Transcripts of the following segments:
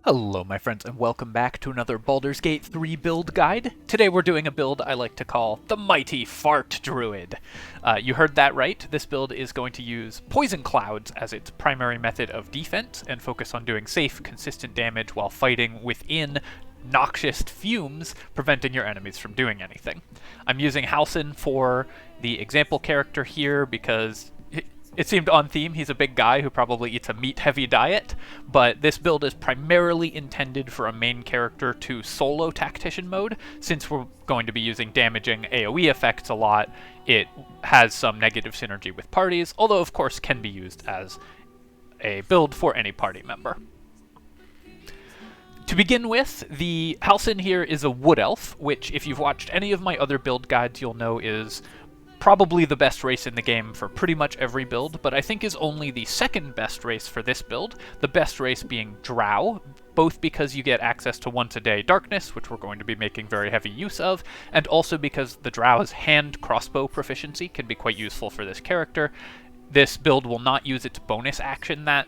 Hello my friends and welcome back to another Baldur's Gate 3 build guide. Today we're doing a build I like to call the Mighty Fart Druid. You heard that right, this build is going to use Poison Clouds as its primary method of defense and focus on doing safe, consistent damage while fighting within noxious fumes, preventing your enemies from doing anything. I'm using Halsin for the example character here because it seemed on theme. He's a big guy who probably eats a meat-heavy diet, but this build is primarily intended for a main character to solo Tactician mode. Since we're going to be using damaging AoE effects a lot, it has some negative synergy with parties, although of course can be used as a build for any party member. To begin with, the Halsin here is a Wood Elf, which if you've watched any of my other build guides you'll know is probably the best race in the game for pretty much every build, but I think is only the second best race for this build, the best race being Drow, both because you get access to once a day darkness, which we're going to be making very heavy use of, and also because the Drow's hand crossbow proficiency can be quite useful for this character. This build will not use its bonus action that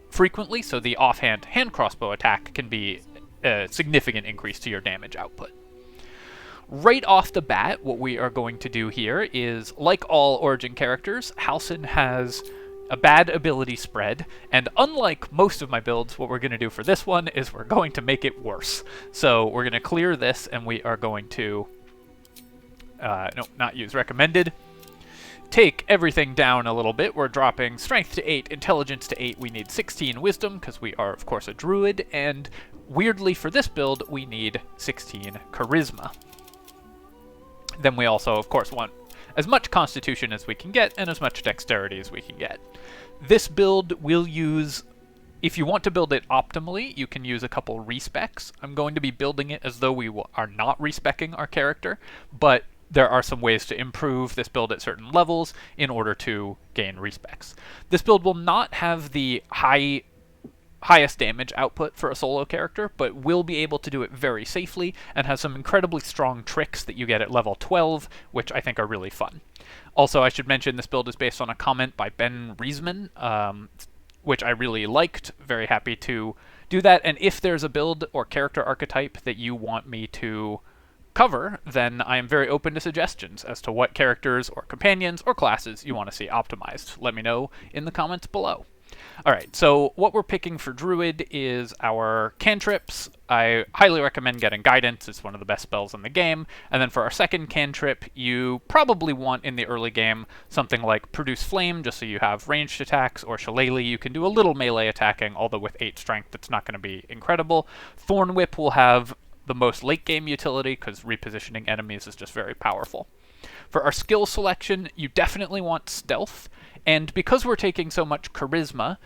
frequently, so the offhand hand crossbow attack can be a significant increase to your damage output. Right off the bat, what we are going to do here is, like all Origin characters, Halsin has a bad ability spread, and unlike most of my builds, what we're going to do for this one is we're going to make it worse. So we're going to clear this, and we are going to, no, not use recommended, take everything down a little bit. We're dropping Strength to 8, Intelligence to 8, we need 16 Wisdom, because we are, of course, a Druid, and weirdly for this build, we need 16 Charisma. Then we also, of course, want as much Constitution as we can get and as much Dexterity as we can get. This build will use, if you want to build it optimally, you can use a couple respecs. I'm going to be building it as though we are not respecking our character, but there are some ways to improve this build at certain levels in order to gain respecs. This build will not have the highest damage output for a solo character, but will be able to do it very safely and has some incredibly strong tricks that you get at level 12, which I think are really fun. Also, I should mention this build is based on a comment by Ben Riesman, which I really liked. Very happy to do that, and if there's a build or character archetype that you want me to cover, then I am very open to suggestions as to what characters or companions or classes you want to see optimized. Let me know in the comments below. Alright, so what we're picking for Druid is our cantrips. I highly recommend getting Guidance, it's one of the best spells in the game. And then for our second cantrip, you probably want in the early game something like Produce Flame, just so you have ranged attacks, or Shillelagh, you can do a little melee attacking, although with 8 strength it's not going to be incredible. Thorn Whip will have the most late game utility, because repositioning enemies is just very powerful. For our skill selection, you definitely want Stealth, and because we're taking so much Charisma,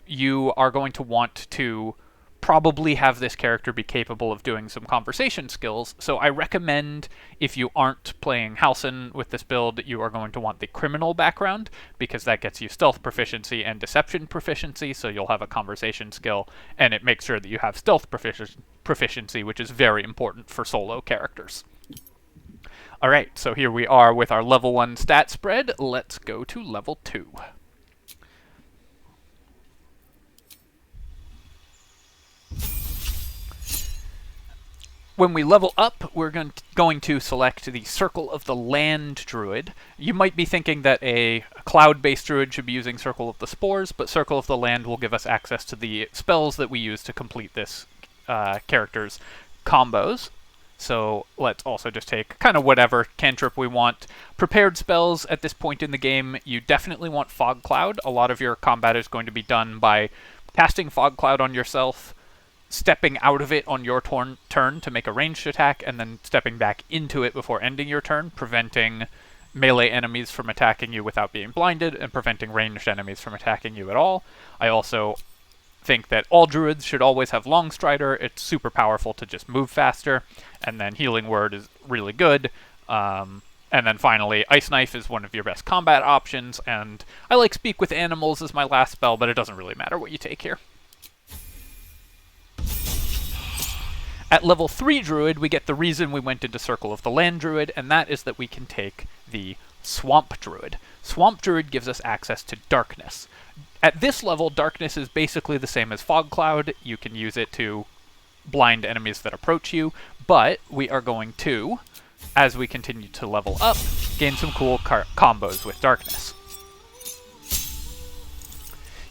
you are going to want to probably have this character be capable of doing some conversation skills, so I recommend, if you aren't playing Halsin with this build, you are going to want the Criminal background, because that gets you Stealth proficiency and Deception proficiency, so you'll have a conversation skill, and it makes sure that you have Stealth proficiency, which is very important for solo characters. Alright, so here we are with our level 1 stat spread. Let's go to level 2. When we level up, we're going to select the Circle of the Land Druid. You might be thinking that a cloud-based druid should be using Circle of the Spores, but Circle of the Land will give us access to the spells that we use to complete this character's combos. So let's also just take kind of whatever cantrip we want. Prepared spells at this point in the game, you definitely want Fog Cloud. A lot of your combat is going to be done by casting Fog Cloud on yourself, stepping out of it on your turn to make a ranged attack, and then stepping back into it before ending your turn, preventing melee enemies from attacking you without being blinded, and preventing ranged enemies from attacking you at all. I also think that all druids should always have Long Strider. It's super powerful to just move faster, and then Healing Word is really good. And then finally, Ice Knife is one of your best combat options, and I like Speak with Animals as my last spell, but it doesn't really matter what you take here. At level 3 Druid, we get the reason we went into Circle of the Land Druid, and that is that we can take the Swamp Druid. Swamp Druid gives us access to darkness. At this level, darkness is basically the same as fog cloud. You can use it to blind enemies that approach you, but we are going to, as we continue to level up, gain some cool combos with darkness.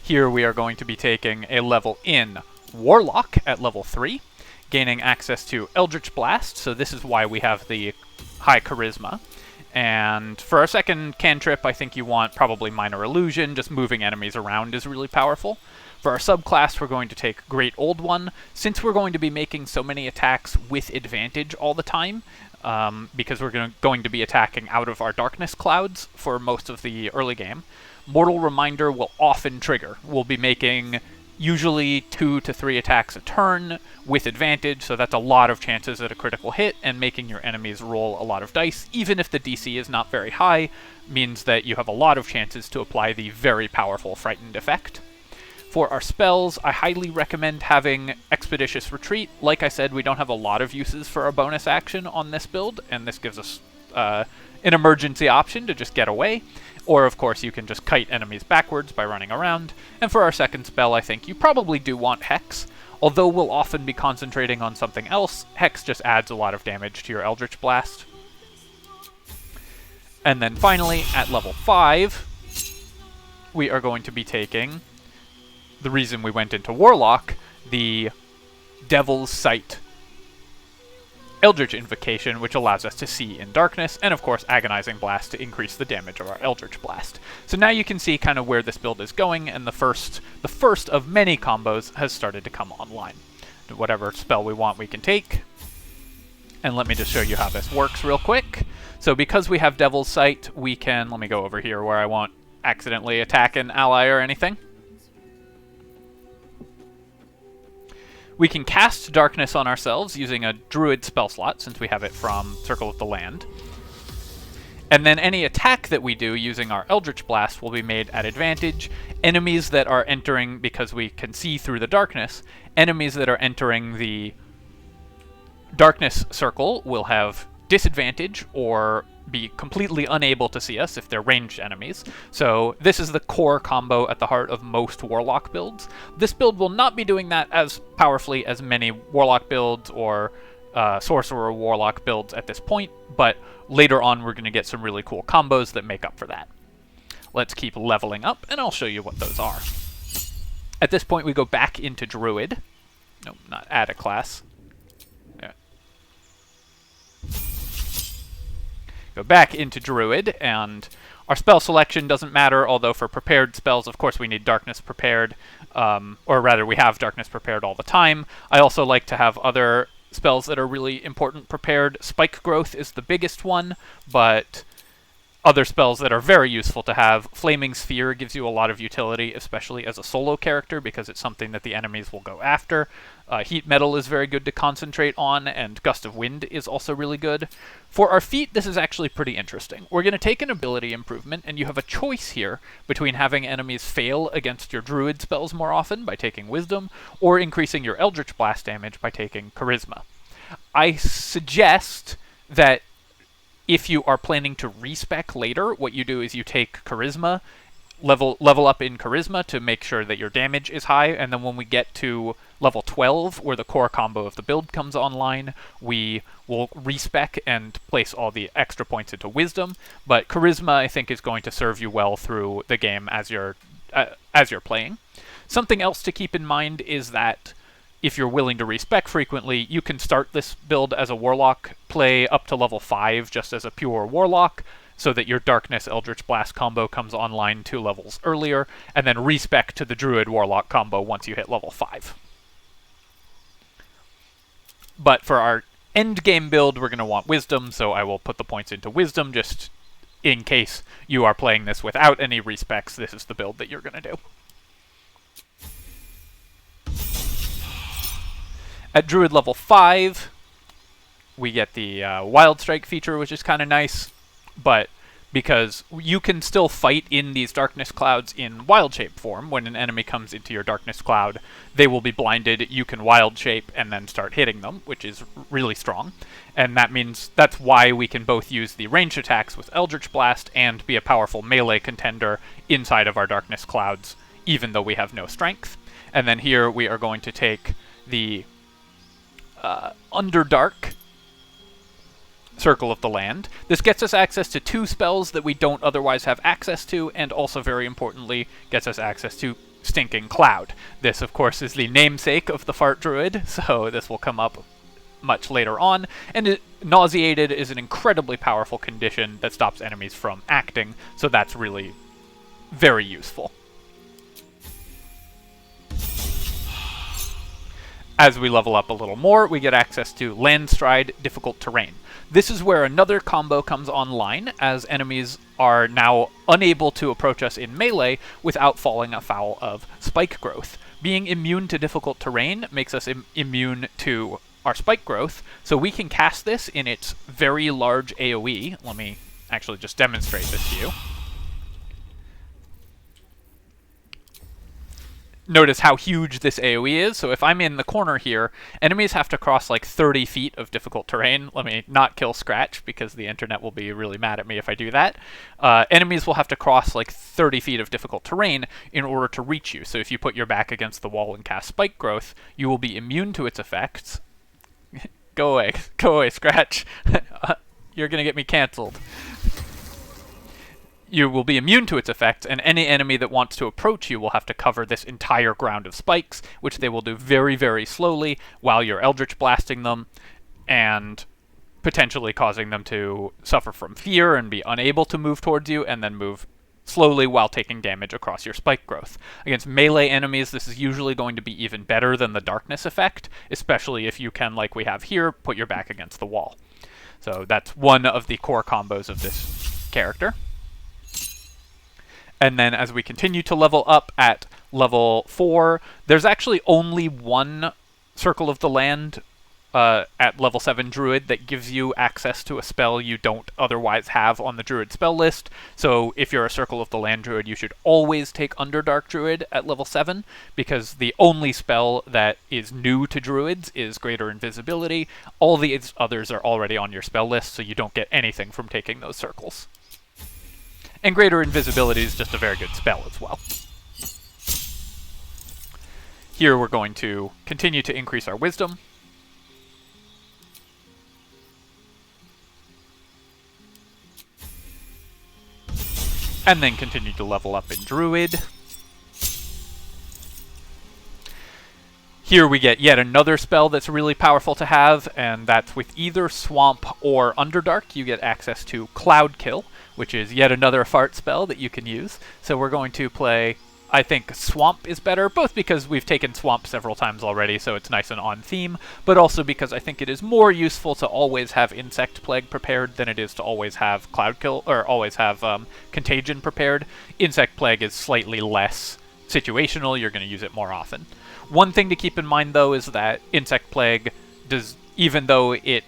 Here we are going to be taking a level in Warlock at level 3, gaining access to Eldritch Blast, so this is why we have the high charisma. And for our second cantrip, I think you want probably Minor Illusion. Just moving enemies around is really powerful. For our subclass, we're going to take Great Old One. Since we're going to be making so many attacks with advantage all the time, because we're going to be attacking out of our darkness clouds for most of the early game, Mortal Reminder will often trigger. We'll be making usually 2 to 3 attacks a turn with advantage, so that's a lot of chances at a critical hit, and making your enemies roll a lot of dice, even if the DC is not very high, means that you have a lot of chances to apply the very powerful Frightened effect. For our spells, I highly recommend having Expeditious Retreat. Like I said, we don't have a lot of uses for our bonus action on this build, and this gives us an emergency option to just get away. Or, of course, you can just kite enemies backwards by running around. And for our second spell, I think you probably do want Hex. Although we'll often be concentrating on something else, Hex just adds a lot of damage to your Eldritch Blast. And then finally, at level 5, we are going to be taking, the reason we went into Warlock, the Devil's Sight Eldritch Invocation, which allows us to see in darkness, and of course Agonizing Blast to increase the damage of our Eldritch Blast. So now you can see kind of where this build is going, and the first of many combos has started to come online. Whatever spell we want we can take. And let me just show you how this works real quick. So because we have Devil's Sight, we can, let me go over here where I won't accidentally attack an ally or anything. We can cast Darkness on ourselves using a Druid spell slot, since we have it from Circle of the Land. And then any attack that we do using our Eldritch Blast will be made at advantage. Enemies that are entering, because we can see through the darkness, enemies that are entering the darkness circle will have disadvantage or be completely unable to see us if they're ranged enemies. So this is the core combo at the heart of most Warlock builds. This build will not be doing that as powerfully as many Warlock builds or Sorcerer Warlock builds at this point, but later on we're going to get some really cool combos that make up for that. Let's keep leveling up, and I'll show you what those are. At this point we go back into Druid. Nope, not add a class. Go back into Druid, and our spell selection doesn't matter, although for prepared spells, of course, we need Darkness prepared, or rather, we have Darkness prepared all the time. I also like to have other spells that are really important prepared. Spike Growth is the biggest one, but other spells that are very useful to have. Flaming Sphere gives you a lot of utility, especially as a solo character, because it's something that the enemies will go after. Heat Metal is very good to concentrate on, and Gust of Wind is also really good. For our feat, this is actually pretty interesting. We're going to take an ability improvement, and you have a choice here between having enemies fail against your Druid spells more often by taking Wisdom, or increasing your Eldritch Blast damage by taking Charisma. I suggest that if you are planning to respec later, what you do is you take Charisma, level up in Charisma to make sure that your damage is high, and then when we get to level 12, where the core combo of the build comes online, we will respec and place all the extra points into Wisdom. But Charisma, I think, is going to serve you well through the game as you're playing. Something else to keep in mind is that if you're willing to respec frequently, you can start this build as a Warlock, play up to level 5 just as a pure Warlock, so that your Darkness Eldritch Blast combo comes online 2 levels earlier, and then respec to the Druid Warlock combo once you hit level 5. But for our endgame build, we're going to want Wisdom, so I will put the points into Wisdom, just in case you are playing this without any respecs, this is the build that you're going to do. At Druid level 5, we get the Wild Strike feature, which is kind of nice, but because you can still fight in these darkness clouds in wild shape form. When an enemy comes into your darkness cloud, they will be blinded, you can wild shape and then start hitting them, which is really strong. And that means that's why we can both use the ranged attacks with Eldritch Blast and be a powerful melee contender inside of our darkness clouds even though we have no strength. And then here we are going to take the Underdark Circle of the Land. This gets us access to 2 spells that we don't otherwise have access to, and also, very importantly, gets us access to Stinking Cloud. This, of course, is the namesake of the Fart Druid, so this will come up much later on. And Nauseated is an incredibly powerful condition that stops enemies from acting, so that's really very useful. As we level up a little more, we get access to Landstride, Difficult Terrain. This is where another combo comes online, as enemies are now unable to approach us in melee without falling afoul of Spike Growth. Being immune to Difficult Terrain makes us immune to our Spike Growth, so we can cast this in its very large AoE. Let me actually just demonstrate this to you. Notice how huge this AoE is. So if I'm in the corner here, enemies have to cross like 30 feet of difficult terrain. Let me not kill Scratch, because the internet will be really mad at me if I do that. Enemies will have to cross like 30 feet of difficult terrain in order to reach you. So if you put your back against the wall and cast Spike Growth, you will be immune to its effects. Go away, Scratch. You're gonna get me cancelled. You will be immune to its effects, and any enemy that wants to approach you will have to cover this entire ground of spikes, which they will do very, very slowly while you're Eldritch Blasting them, and potentially causing them to suffer from fear and be unable to move towards you, and then move slowly while taking damage across your Spike Growth. Against melee enemies, this is usually going to be even better than the Darkness effect, especially if you can, like we have here, put your back against the wall. So that's one of the core combos of this character. And then as we continue to level up at level 4, there's actually only one Circle of the Land at level 7 Druid that gives you access to a spell you don't otherwise have on the Druid spell list. So if you're a Circle of the Land Druid, you should always take Underdark Druid at level 7, because the only spell that is new to Druids is Greater Invisibility. All the others are already on your spell list, so you don't get anything from taking those circles. And Greater Invisibility is just a very good spell as well. Here we're going to continue to increase our Wisdom. And then continue to level up in Druid. Here we get yet another spell that's really powerful to have, and that's with either Swamp or Underdark, you get access to Cloud Kill, which is yet another fart spell that you can use. So we're going to play, I think Swamp is better, both because we've taken Swamp several times already, so it's nice and on theme, but also because I think it is more useful to always have Insect Plague prepared than it is to always have Cloud Kill, or always have Contagion prepared. Insect Plague is slightly less situational, you're going to use it more often. One thing to keep in mind, though, is that Insect Plague does, even though it,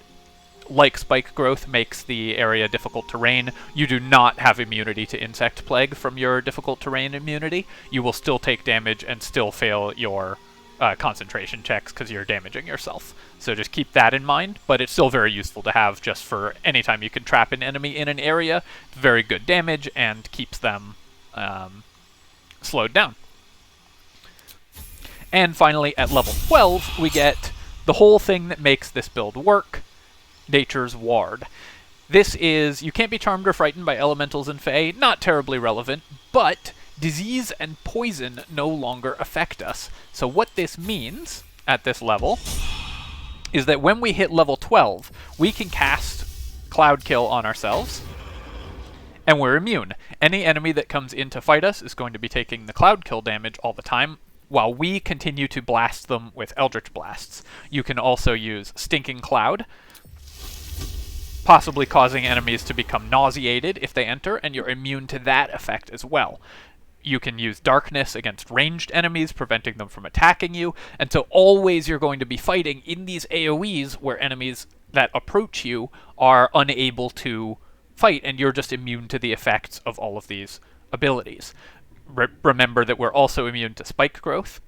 like Spike Growth, makes the area difficult terrain, you do not have immunity to Insect Plague from your difficult terrain immunity. You will still take damage and still fail your concentration checks because you're damaging yourself. So just keep that in mind, but it's still very useful to have just for any time you can trap an enemy in an area. It's very good damage and keeps them slowed down. And finally, at level 12, we get the whole thing that makes this build work, Nature's Ward. This is, you can't be charmed or frightened by elementals and fae, not terribly relevant, but disease and poison no longer affect us. So what this means, at this level, is that when we hit level 12, we can cast Cloud Kill on ourselves, and we're immune. Any enemy that comes in to fight us is going to be taking the Cloud Kill damage all the time, while we continue to blast them with Eldritch Blasts. You can also use Stinking Cloud, possibly causing enemies to become nauseated if they enter, and you're immune to that effect as well. You can use Darkness against ranged enemies, preventing them from attacking you, and so always you're going to be fighting in these AoEs where enemies that approach you are unable to fight, and you're just immune to the effects of all of these abilities. Remember that we're also immune to Spike Growth,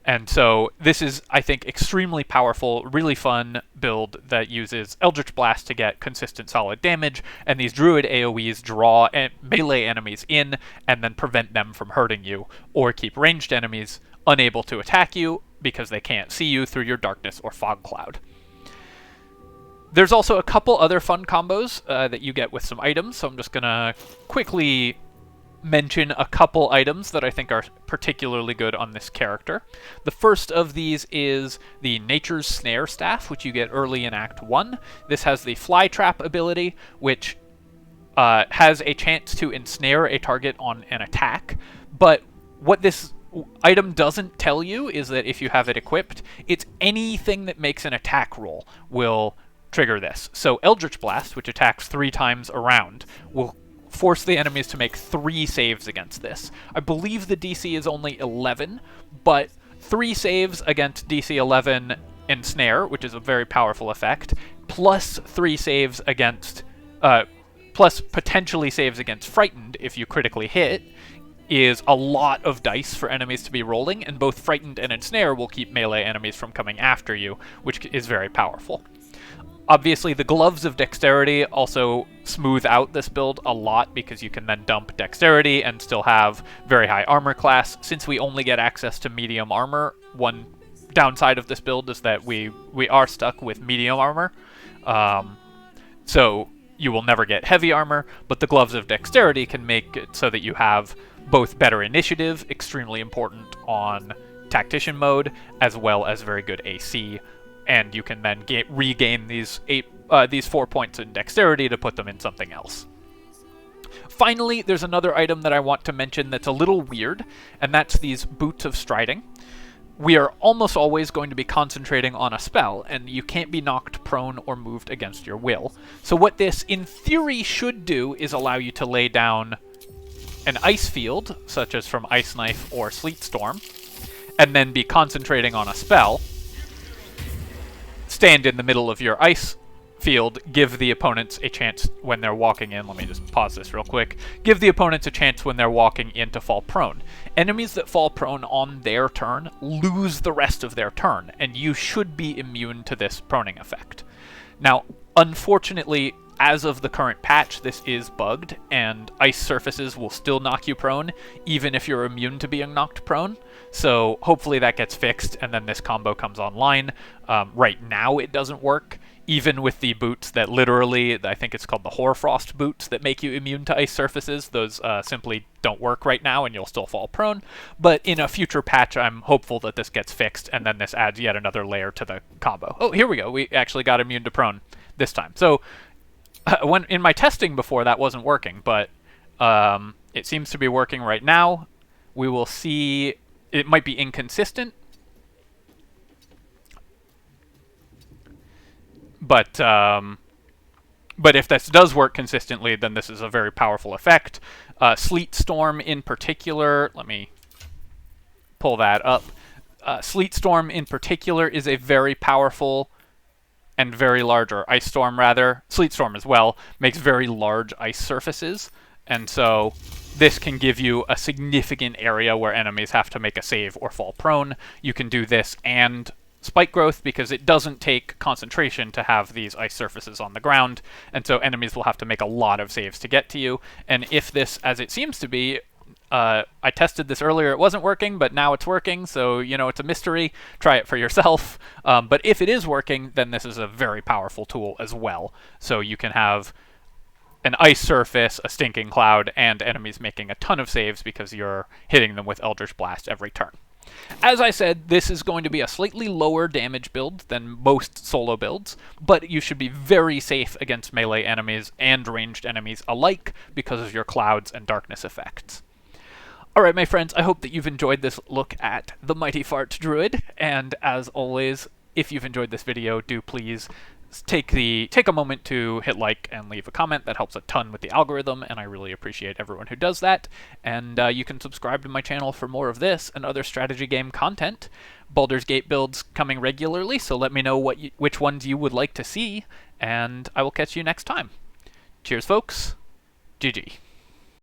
And so this is, I think, extremely powerful, really fun build that uses Eldritch Blast to get consistent solid damage, and these Druid AoEs draw melee enemies in and then prevent them from hurting you, or keep ranged enemies unable to attack you because they can't see you through your darkness or fog cloud. There's also a couple other fun combos that you get with some items, so I'm just going to quickly mention a couple items that I think are particularly good on this character. The first of these is the Nature's Snare Staff, which you get early in Act 1. This has the Fly Trap ability, which has a chance to ensnare a target on an attack, but what this item doesn't tell you is that if you have it equipped, it's anything that makes an attack roll will trigger this. So Eldritch Blast, which attacks 3 times a round, will force the enemies to make 3 saves against this. I believe the DC is only 11, but 3 saves against DC 11 Ensnare, which is a very powerful effect, plus 3 saves against, plus potentially saves against Frightened if you critically hit, is a lot of dice for enemies to be rolling, and both Frightened and Ensnare will keep melee enemies from coming after you, which is very powerful. Obviously, the Gloves of Dexterity also smooth out this build a lot because you can then dump Dexterity and still have very high armor class. Since we only get access to medium armor, one downside of this build is that we are stuck with medium armor. So you will never get heavy armor, but the Gloves of Dexterity can make it so that you have both better initiative, extremely important on Tactician mode, as well as very good AC. And you can then regain these 4 points in Dexterity to put them in something else. Finally, there's another item that I want to mention that's a little weird, and that's these Boots of Striding. We are almost always going to be concentrating on a spell, and you can't be knocked prone or moved against your will. So what this, in theory, should do is allow you to lay down an ice field, such as from Ice Knife or Sleet Storm, and then be concentrating on a spell, stand in the middle of your ice field, give the opponents a chance when they're walking in. Let me just pause this real quick. Give the opponents a chance when they're walking in to fall prone. Enemies that fall prone on their turn lose the rest of their turn, and you should be immune to this proning effect. Now, unfortunately, as of the current patch, this is bugged, and ice surfaces will still knock you prone, even if you're immune to being knocked prone. So hopefully that gets fixed, and then this combo comes online. Right now it doesn't work, even with the boots that literally, I think it's called the Hoarfrost boots, that make you immune to ice surfaces. Those simply don't work right now, and you'll still fall prone. But in a future patch, I'm hopeful that this gets fixed, and then this adds yet another layer to the combo. Oh, here we go. We actually got immune to prone this time. So when in my testing before, that wasn't working, but it seems to be working right now. We will see. It might be inconsistent, but if this does work consistently, then this is a very powerful effect. Sleet Storm in particular, let me pull that up. Sleet Storm in particular is a very powerful and very large, or Ice Storm rather, Sleet Storm as well, makes very large ice surfaces, and so this can give you a significant area where enemies have to make a save or fall prone. You can do this and Spike Growth because it doesn't take concentration to have these ice surfaces on the ground, and so enemies will have to make a lot of saves to get to you. And if this, as it seems to be, I tested this earlier, it wasn't working, but now it's working, so, you know, it's a mystery. Try it for yourself. But if it is working, then this is a very powerful tool as well. So you can have an ice surface, a stinking cloud, and enemies making a ton of saves because you're hitting them with Eldritch Blast every turn. As I said, this is going to be a slightly lower damage build than most solo builds, but you should be very safe against melee enemies and ranged enemies alike because of your clouds and darkness effects. Alright, my friends, I hope that you've enjoyed this look at the Mighty Fart Druid, and as always, if you've enjoyed this video, do please take a moment to hit like and leave a comment. That helps a ton with the algorithm, and I really appreciate everyone who does that. And you can subscribe to my channel for more of this and other strategy game content. Baldur's Gate builds coming regularly, so let me know which ones you would like to see, and I will catch you next time. Cheers, folks. GG.